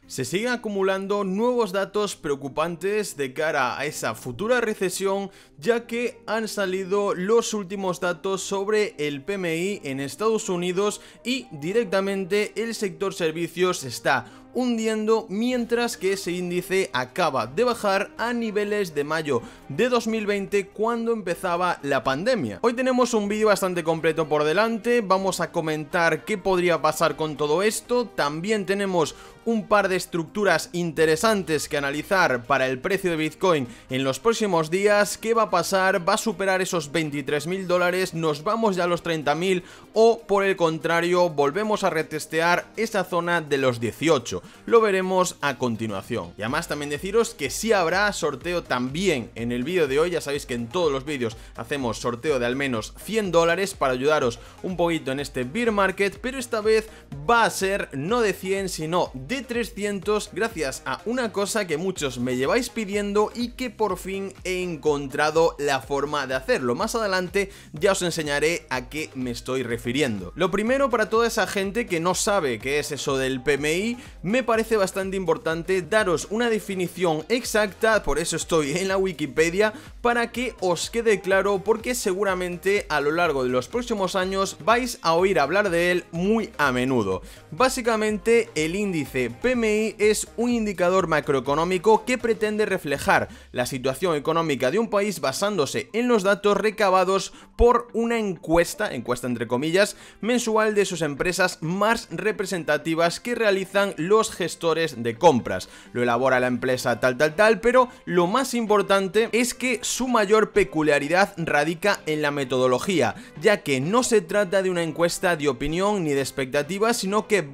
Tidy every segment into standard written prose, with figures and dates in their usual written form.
Se siguen acumulando nuevos datos preocupantes de cara a esa futura recesión, ya que han salido los últimos datos sobre el PMI en Estados Unidos y directamente el sector servicios está hundiendo, mientras que ese índice acaba de bajar a niveles de mayo de 2020, cuando empezaba la pandemia. Hoy tenemos un vídeo bastante completo por delante, vamos a comentar qué podría pasar con todo esto, también tenemos un par de estructuras interesantes que analizar para el precio de Bitcoin en los próximos días. ¿Qué va a pasar? ¿Va a superar esos $23.000? ¿Nos vamos ya a los 30.000? ¿O por el contrario volvemos a retestear esa zona de los 18? Lo veremos a continuación. Y además también deciros que sí habrá sorteo también en el vídeo de hoy. Ya sabéis que en todos los vídeos hacemos sorteo de al menos $100 para ayudaros un poquito en este bear market, pero esta vez va a ser no de 100 sino de 300, gracias a una cosa que muchos me lleváis pidiendo y que por fin he encontrado la forma de hacerlo. Más adelante ya os enseñaré a qué me estoy refiriendo. Lo primero, para toda esa gente que no sabe qué es eso del PMI, me parece bastante importante daros una definición exacta, por eso estoy en la Wikipedia, para que os quede claro, porque seguramente a lo largo de los próximos años vais a oír hablar de él muy a menudo. Básicamente, el índice PMI es un indicador macroeconómico que pretende reflejar la situación económica de un país basándose en los datos recabados por una encuesta entre comillas, mensual de sus empresas más representativas que realizan los gestores de compras. Lo elabora la empresa tal, pero lo más importante es que su mayor peculiaridad radica en la metodología, ya que no se trata de una encuesta de opinión ni de expectativas, sino que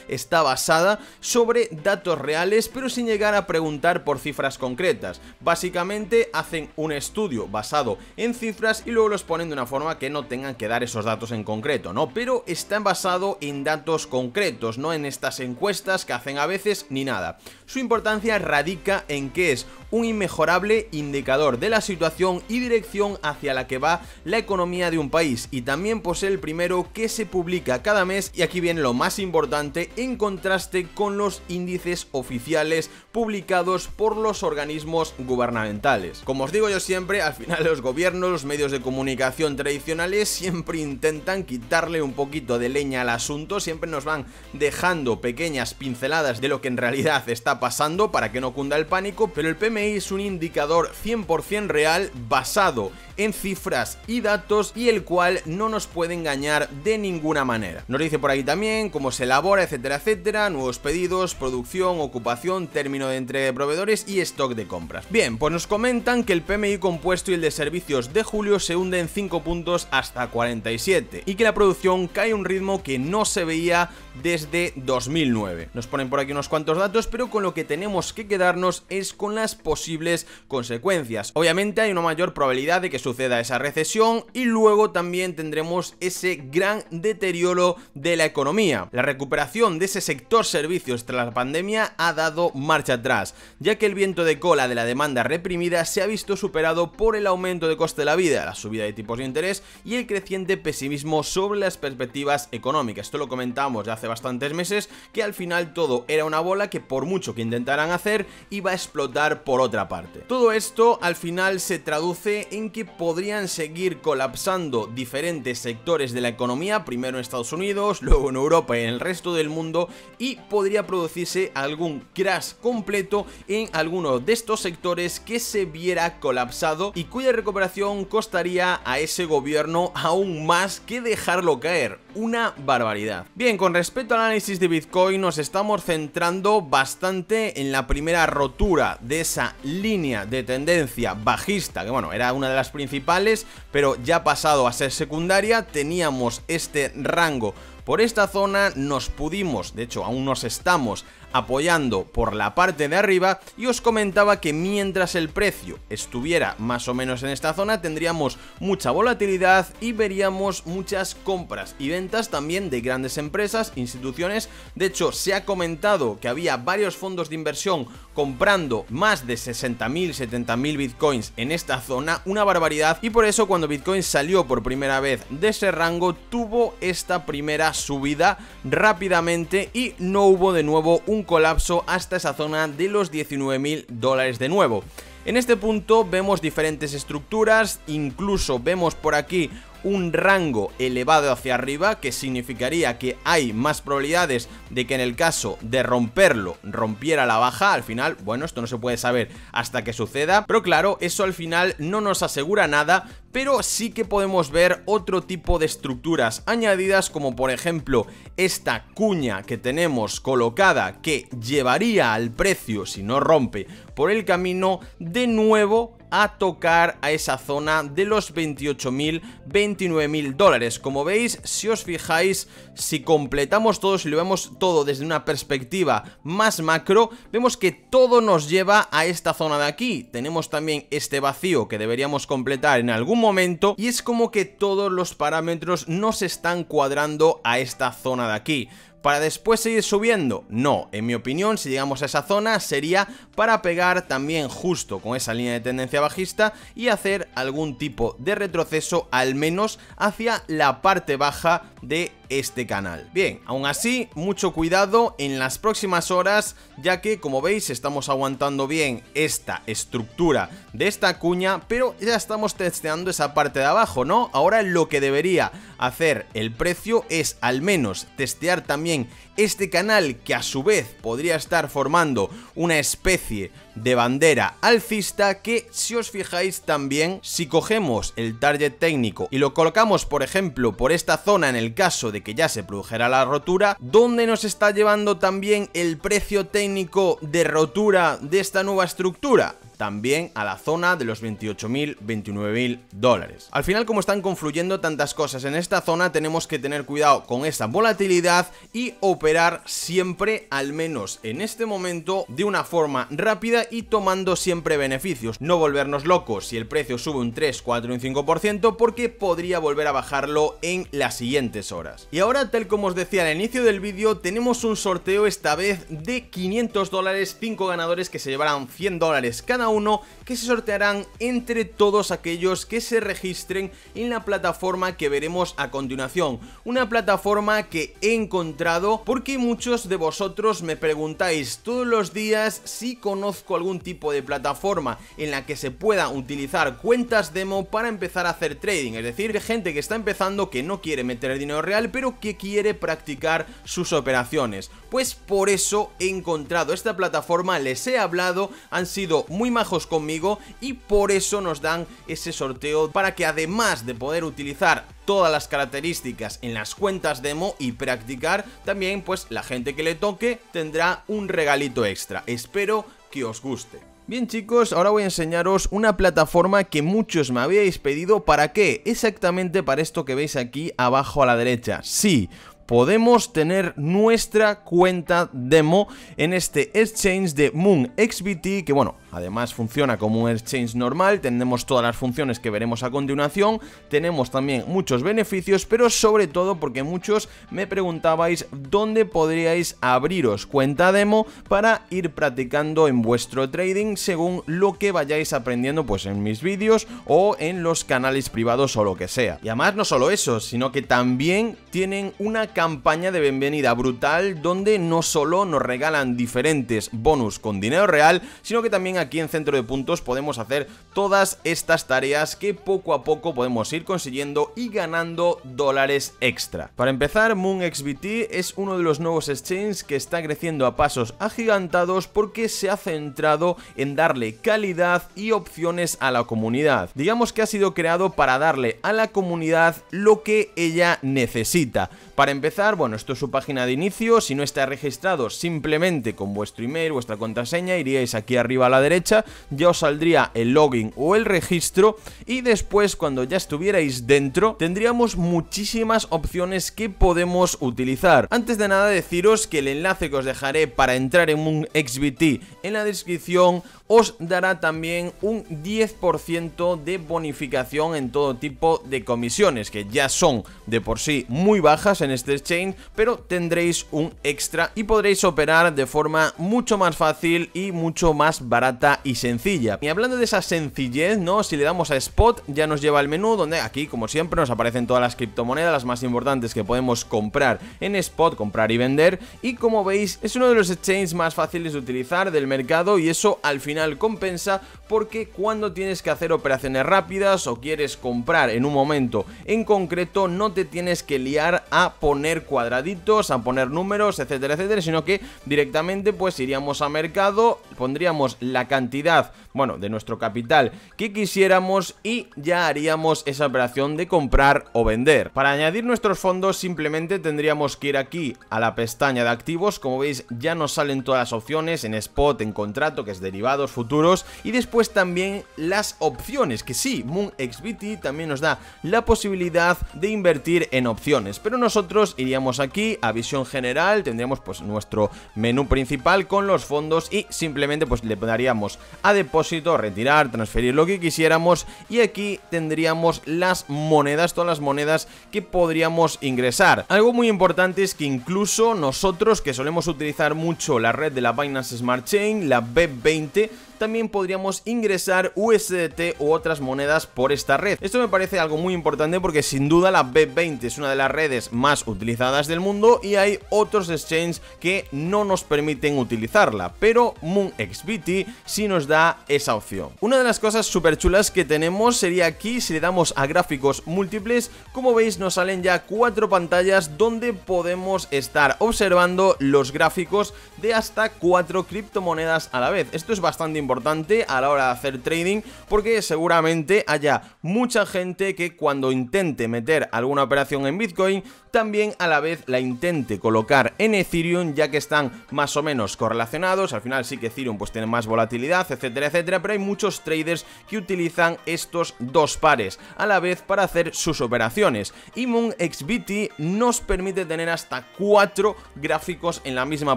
está basada sobre datos reales, pero sin llegar a preguntar por cifras concretas. Básicamente hacen un estudio basado en cifras y luego los ponen de una forma que no tengan que dar esos datos en concreto, ¿no? Pero está basado en datos concretos, no en estas encuestas que hacen a veces ni nada. Su importancia radica en que es un inmejorable indicador de la situación y dirección hacia la que va la economía de un país, y también posee el primero que se publica cada mes, y aquí viene lo más importante, en contraste con los índices oficiales publicados por los organismos gubernamentales. Como os digo yo siempre, al final los gobiernos, los medios de comunicación tradicionales siempre intentan quitarle un poquito de leña al asunto, siempre nos van dejando pequeñas pinceladas de lo que en realidad está pasando para que no cunda el pánico, pero el PMI es un indicador 100% real, basado en cifras y datos, y el cual no nos puede engañar de ninguna manera. Nos dice por ahí también cómo se elabora, etcétera, etcétera, nuevos pedidos, producción, ocupación, término de entrega de proveedores y stock de compras. Bien, pues nos comentan que el PMI compuesto y el de servicios de julio se hunde en 5 puntos hasta 47 y que la producción cae a un ritmo que no se veía desde 2009. Nos ponen por aquí unos cuantos datos, pero con lo que tenemos que quedarnos es con las posibles consecuencias. Obviamente hay una mayor probabilidad de que suceda esa recesión, y luego también tendremos ese gran deterioro de la economía. La recuperación de ese sector servicios tras la pandemia ha dado marcha atrás, ya que el viento de cola de la demanda reprimida se ha visto superado por el aumento de coste de la vida, la subida de tipos de interés y el creciente pesimismo sobre las perspectivas económicas. Esto lo comentábamos ya hace bastantes meses, que al final todo era una bola que por mucho que intentaran hacer iba a explotar por otra parte. Todo esto al final se traduce en que podrían seguir colapsando diferentes sectores de la economía, primero en Estados Unidos, luego en Europa y en el resto del mundo, y podría producirse algún crash completo en alguno de estos sectores que se viera colapsado y cuya recuperación costaría a ese gobierno aún más que dejarlo caer. Una barbaridad. Bien, con respecto al análisis de Bitcoin, nos estamos centrando bastante en la primera rotura de esa línea de tendencia bajista, que bueno, era una de las principales, pero ya ha pasado a ser secundaria. Teníamos este rango por esta zona, nos pudimos, de hecho aún nos estamos apoyando por la parte de arriba, y os comentaba que mientras el precio estuviera más o menos en esta zona tendríamos mucha volatilidad y veríamos muchas compras y ventas también de grandes empresas, instituciones. De hecho, se ha comentado que había varios fondos de inversión comprando más de 60.000, 70.000 bitcoins en esta zona, una barbaridad, y por eso cuando Bitcoin salió por primera vez de ese rango tuvo esta primera subida rápidamente y no hubo de nuevo un colapso hasta esa zona de los $19.000 de nuevo. En este punto vemos diferentes estructuras, incluso vemos por aquí un rango elevado hacia arriba, que significaría que hay más probabilidades de que en el caso de romperlo, rompiera la baja. Al final, bueno, esto no se puede saber hasta que suceda, pero claro, eso al final no nos asegura nada, pero sí que podemos ver otro tipo de estructuras añadidas, como por ejemplo esta cuña que tenemos colocada, que llevaría al precio, si no rompe, por el camino de nuevo a tocar a esa zona de los $28.000, $29.000. Como veis, si os fijáis, si completamos todo, si lo vemos todo desde una perspectiva más macro, vemos que todo nos lleva a esta zona de aquí. Tenemos también este vacío que deberíamos completar en algún momento, y es como que todos los parámetros nos están cuadrando a esta zona de aquí. ¿Para después seguir subiendo? No, en mi opinión, si llegamos a esa zona sería para pegar también justo con esa línea de tendencia bajista y hacer algún tipo de retroceso, al menos hacia la parte baja de este canal. Bien, aún así, mucho cuidado en las próximas horas, ya que como veis estamos aguantando bien esta estructura de esta cuña, pero ya estamos testeando esa parte de abajo, ¿no? Ahora lo que debería hacer el precio es al menos testear también este canal, que a su vez podría estar formando una especie de bandera alcista, que si os fijáis también, si cogemos el target técnico y lo colocamos por ejemplo por esta zona en el caso de que ya se produjera la rotura, ¿dónde nos está llevando también el precio técnico de rotura de esta nueva estructura? También a la zona de los $28.000, $29.000. Al final, como están confluyendo tantas cosas en esta zona, tenemos que tener cuidado con esa volatilidad y operar siempre, al menos en este momento, de una forma rápida y tomando siempre beneficios. No volvernos locos si el precio sube un 3, 4, un 5%, porque podría volver a bajarlo en las siguientes horas. Y ahora, tal como os decía al inicio del vídeo, tenemos un sorteo esta vez de $500, 5 ganadores que se llevarán $100 cada uno, que se sortearán entre todos aquellos que se registren en la plataforma que veremos a continuación. Una plataforma que he encontrado porque muchos de vosotros me preguntáis todos los días si conozco algún tipo de plataforma en la que se pueda utilizar cuentas demo para empezar a hacer trading, es decir, gente que está empezando, que no quiere meter dinero real pero que quiere practicar sus operaciones. Pues por eso he encontrado esta plataforma, les he hablado, han sido muy majos conmigo y por eso nos dan ese sorteo, para que además de poder utilizar todas las características en las cuentas demo y practicar, también pues la gente que le toque tendrá un regalito extra. Espero que os guste. Bien chicos, ahora voy a enseñaros una plataforma que muchos me habíais pedido. ¿Para qué? Exactamente para esto que veis aquí abajo a la derecha. Sí, podemos tener nuestra cuenta demo en este exchange de MoonXBT, que bueno, además funciona como un exchange normal. Tenemos todas las funciones que veremos a continuación, tenemos también muchos beneficios, pero sobre todo porque muchos me preguntabais dónde podríais abriros cuenta demo para ir practicando en vuestro trading según lo que vayáis aprendiendo pues en mis vídeos o en los canales privados o lo que sea. Y además no solo eso, sino que también tienen una campaña de bienvenida brutal, donde no solo nos regalan diferentes bonus con dinero real, sino que también aquí en Centro de Puntos podemos hacer todas estas tareas que poco a poco podemos ir consiguiendo y ganando dólares extra. Para empezar, MoonXBT es uno de los nuevos exchanges que está creciendo a pasos agigantados porque se ha centrado en darle calidad y opciones a la comunidad. Digamos que ha sido creado para darle a la comunidad lo que ella necesita. Para empezar, bueno, esto es su página de inicio. Si no está registrado, simplemente con vuestro email, vuestra contraseña, iríais aquí arriba a la derecha, ya os saldría el login o el registro, y después cuando ya estuvierais dentro tendríamos muchísimas opciones que podemos utilizar. Antes de nada, deciros que el enlace que os dejaré para entrar en MoonXBT en la descripción os dará también un 10% de bonificación en todo tipo de comisiones, que ya son de por sí muy bajas en este exchange, pero tendréis un extra y podréis operar de forma mucho más fácil y mucho más barata y sencilla. Y hablando de esa sencillez, ¿no? Si le damos a Spot ya nos lleva al menú donde aquí, como siempre, nos aparecen todas las criptomonedas, las más importantes que podemos comprar en Spot, comprar y vender, y como veis es uno de los exchanges más fáciles de utilizar del mercado, y eso al final compensa, porque cuando tienes que hacer operaciones rápidas o quieres comprar en un momento en concreto, no te tienes que liar a poner cuadraditos, a poner números, etcétera, etcétera, sino que directamente pues iríamos a mercado, pondríamos la cantidad, bueno, de nuestro capital que quisiéramos y ya haríamos esa operación de comprar o vender. Para añadir nuestros fondos simplemente tendríamos que ir aquí a la pestaña de activos. Como veis ya nos salen todas las opciones en Spot, en contrato, que es derivados, futuros, y después también las opciones, que sí, MoonXBT también nos da la posibilidad de invertir en opciones, pero nosotros iríamos aquí a visión general, tendríamos pues nuestro menú principal con los fondos y simplemente pues le daríamos a depósito, retirar, transferir, lo que quisiéramos, y aquí tendríamos las monedas, todas las monedas que podríamos ingresar. Algo muy importante es que incluso nosotros, que solemos utilizar mucho la red de la Binance Smart Chain, la BEP20, también podríamos ingresar USDT u otras monedas por esta red. Esto me parece algo muy importante porque sin duda la BEP20 es una de las redes más utilizadas del mundo y hay otros exchanges que no nos permiten utilizarla, pero MoonXBT sí nos da esa opción. Una de las cosas súper chulas que tenemos sería aquí, si le damos a gráficos múltiples, como veis nos salen ya 4 pantallas donde podemos estar observando los gráficos de hasta 4 criptomonedas a la vez. Esto es bastante importante a la hora de hacer trading, porque seguramente haya mucha gente que cuando intente meter alguna operación en Bitcoin también a la vez la intente colocar en Ethereum, ya que están más o menos correlacionados. Al final sí que Ethereum pues tiene más volatilidad, etcétera, etcétera, pero hay muchos traders que utilizan estos dos pares a la vez para hacer sus operaciones, y MoonXBT nos permite tener hasta 4 gráficos en la misma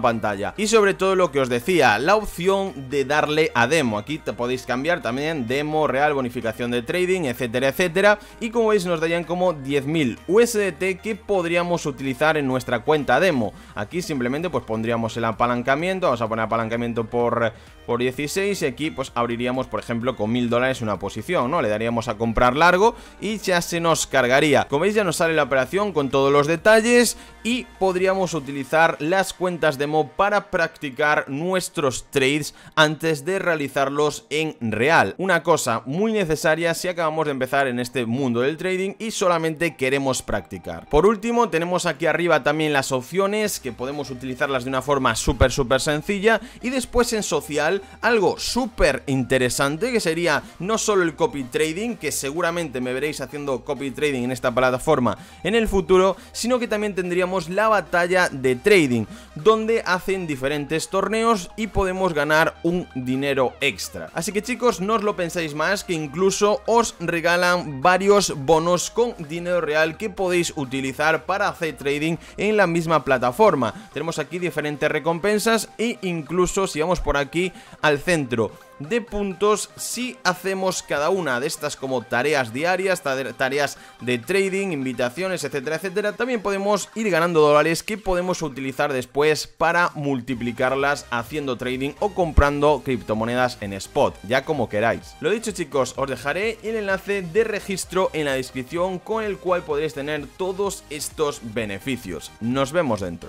pantalla. Y sobre todo lo que os decía, la opción de darle a demo. Aquí te podéis cambiar también demo, real, bonificación de trading, etcétera, etcétera, y como veis nos darían como 10.000 USDT que podríamos utilizar en nuestra cuenta demo. Aquí simplemente pues pondríamos el apalancamiento, vamos a poner apalancamiento por 16, y aquí pues abriríamos por ejemplo con $1000 una posición, ¿no? Le daríamos a comprar largo y ya se nos cargaría. Como veis ya nos sale la operación con todos los detalles y podríamos utilizar las cuentas demo para practicar nuestros trades antes de realizarlos en real. Una cosa muy necesaria si acabamos de empezar en este mundo del trading y solamente queremos practicar. Por último tenemos aquí arriba también las opciones, que podemos utilizarlas de una forma súper sencilla, y después en social algo súper interesante que sería no solo el copy trading, que seguramente me veréis haciendo copy trading en esta plataforma en el futuro, sino que también tendríamos la batalla de trading, donde hacen diferentes torneos y podemos ganar un dinero extra. Así que chicos, no os lo pensáis más, que incluso os regalan varios bonos con dinero real que podéis utilizar para hacer trading en la misma plataforma. Tenemos aquí diferentes recompensas e incluso si vamos por aquí al centro de puntos, si hacemos cada una de estas como tareas diarias, tareas de trading, invitaciones, etcétera, etcétera, también podemos ir ganando dólares que podemos utilizar después para multiplicarlas haciendo trading o comprando criptomonedas en Spot, ya como queráis. Lo dicho chicos, os dejaré el enlace de registro en la descripción con el cual podréis tener todos estos beneficios. Nos vemos dentro.